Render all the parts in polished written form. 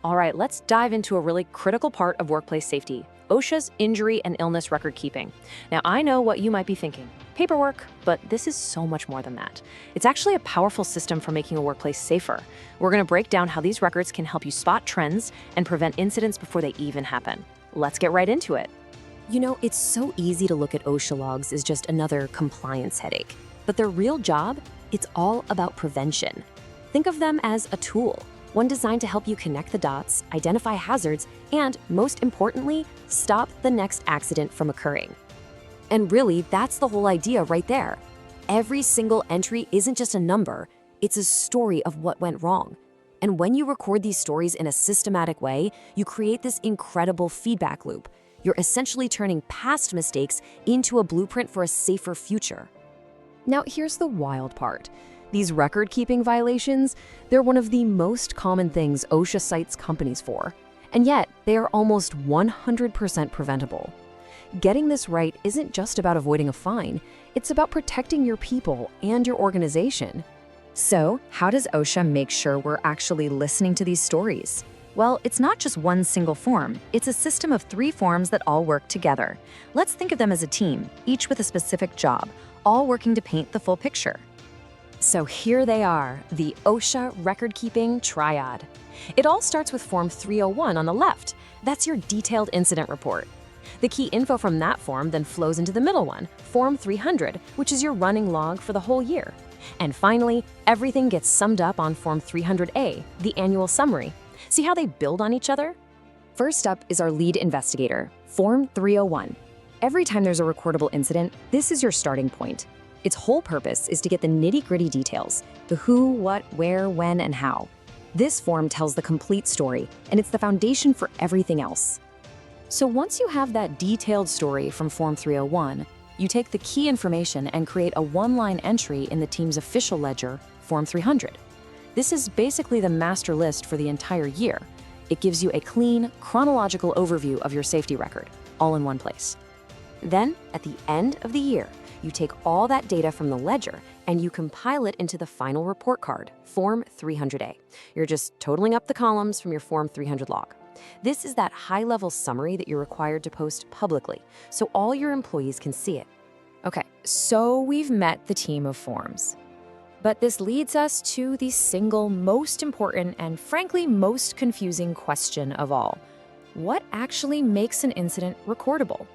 All right, let's dive into a really critical part of workplace safety, OSHA's injury and illness record keeping. Now, I know what you might be thinking, paperwork, but this is so much more than that. It's actually a powerful system for making a workplace safer. We're going to break down how these records can help you spot trends and prevent incidents before they even happen. Let's get right into it. You know, it's so easy to look at OSHA logs as just another compliance headache. But their real job, it's all about prevention. Think of them as a tool, one designed to help you connect the dots, identify hazards, and, most importantly, stop the next accident from occurring. And really, that's the whole idea right there. Every single entry isn't just a number, it's a story of what went wrong. And when you record these stories in a systematic way, you create this incredible feedback loop. You're essentially turning past mistakes into a blueprint for a safer future. Now, here's the wild part. These record-keeping violations, they're one of the most common things OSHA cites companies for, and yet they are almost 100% preventable. Getting this right isn't just about avoiding a fine, it's about protecting your people and your organization. So, how does OSHA make sure we're actually listening to these stories? Well, it's not just one single form, it's a system of 3 forms that all work together. Let's think of them as a team, each with a specific job, all working to paint the full picture. So here they are, the OSHA Recordkeeping Triad. It all starts with Form 301 on the left. That's your detailed incident report. The key info from that form then flows into the middle one, Form 300, which is your running log for the whole year. And finally, everything gets summed up on Form 300A, the annual summary. See how they build on each other? First up is our lead investigator, Form 301. Every time there's a recordable incident, this is your starting point. Its whole purpose is to get the nitty-gritty details, the who, what, where, when, and how. This form tells the complete story, and it's the foundation for everything else. So once you have that detailed story from Form 301, you take the key information and create a one-line entry in the team's official ledger, Form 300. This is basically the master list for the entire year. It gives you a clean, chronological overview of your safety record, all in one place. Then, at the end of the year, you take all that data from the ledger and you compile it into the final report card, Form 300A. You're just totaling up the columns from your Form 300 log. This is that high-level summary that you're required to post publicly, so all your employees can see it. Okay, so we've met the team of forms. But this leads us to the single most important and frankly most confusing question of all. What actually makes an incident recordable?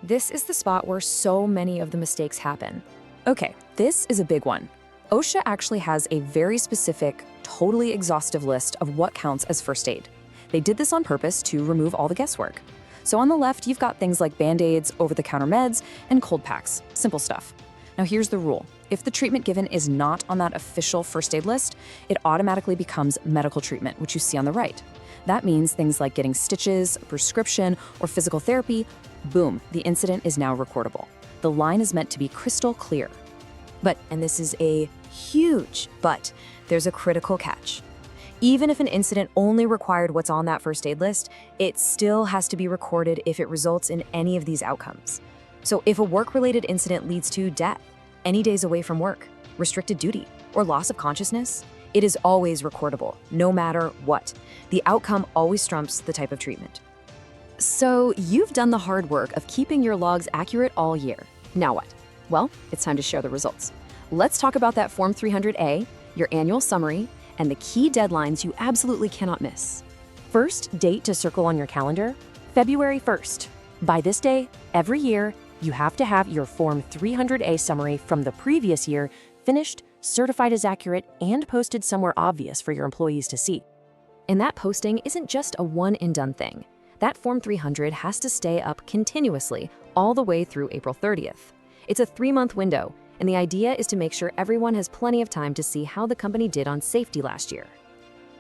This is the spot where so many of the mistakes happen. Okay, this is a big one. OSHA actually has a very specific, totally exhaustive list of what counts as first aid. They did this on purpose to remove all the guesswork. So on the left, you've got things like Band-Aids, over-the-counter meds, and cold packs, simple stuff. Now here's the rule. If the treatment given is not on that official first aid list, it automatically becomes medical treatment, which you see on the right. That means things like getting stitches, a prescription, or physical therapy. Boom, the incident is now recordable. The line is meant to be crystal clear. But, and this is a huge but, there's a critical catch. Even if an incident only required what's on that first aid list, it still has to be recorded if it results in any of these outcomes. So if a work-related incident leads to death, any days away from work, restricted duty, or loss of consciousness, it is always recordable, no matter what. The outcome always trumps the type of treatment. So you've done the hard work of keeping your logs accurate all year. Now what? Well, it's time to share the results. Let's talk about that Form 300A, your annual summary, and the key deadlines you absolutely cannot miss. First date to circle on your calendar, February 1st. By this day, every year, you have to have your Form 300A summary from the previous year finished, certified as accurate, and posted somewhere obvious for your employees to see. And that posting isn't just a one-and-done thing. That Form 300 has to stay up continuously all the way through April 30th. It's a 3-month window, and the idea is to make sure everyone has plenty of time to see how the company did on safety last year.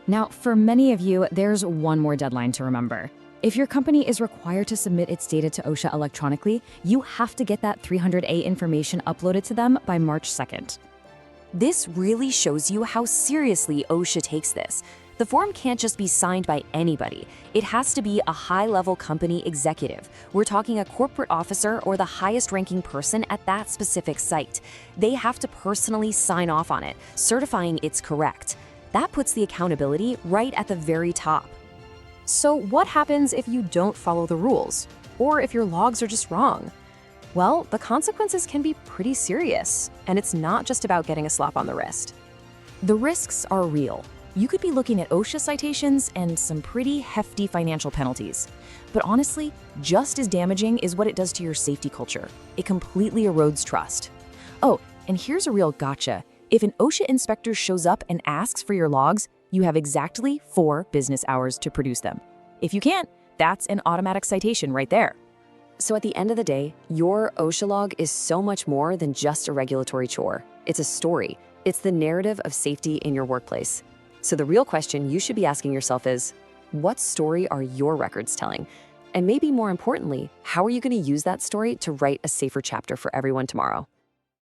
Now, for many of you, there's one more deadline to remember. If your company is required to submit its data to OSHA electronically, you have to get that 300A information uploaded to them by March 2nd. This really shows you how seriously OSHA takes this. The form can't just be signed by anybody. It has to be a high-level company executive. We're talking a corporate officer or the highest-ranking person at that specific site. They have to personally sign off on it, certifying it's correct. That puts the accountability right at the very top. So what happens if you don't follow the rules? Or if your logs are just wrong? Well, the consequences can be pretty serious, and it's not just about getting a slap on the wrist. The risks are real. You could be looking at OSHA citations and some pretty hefty financial penalties. But honestly, just as damaging is what it does to your safety culture. It completely erodes trust. Oh, and here's a real gotcha. If an OSHA inspector shows up and asks for your logs, you have exactly 4 business hours to produce them. If you can't, that's an automatic citation right there. So at the end of the day, your OSHA log is so much more than just a regulatory chore. It's a story. It's the narrative of safety in your workplace. So the real question you should be asking yourself is, what story are your records telling? And maybe more importantly, how are you going to use that story to write a safer chapter for everyone tomorrow?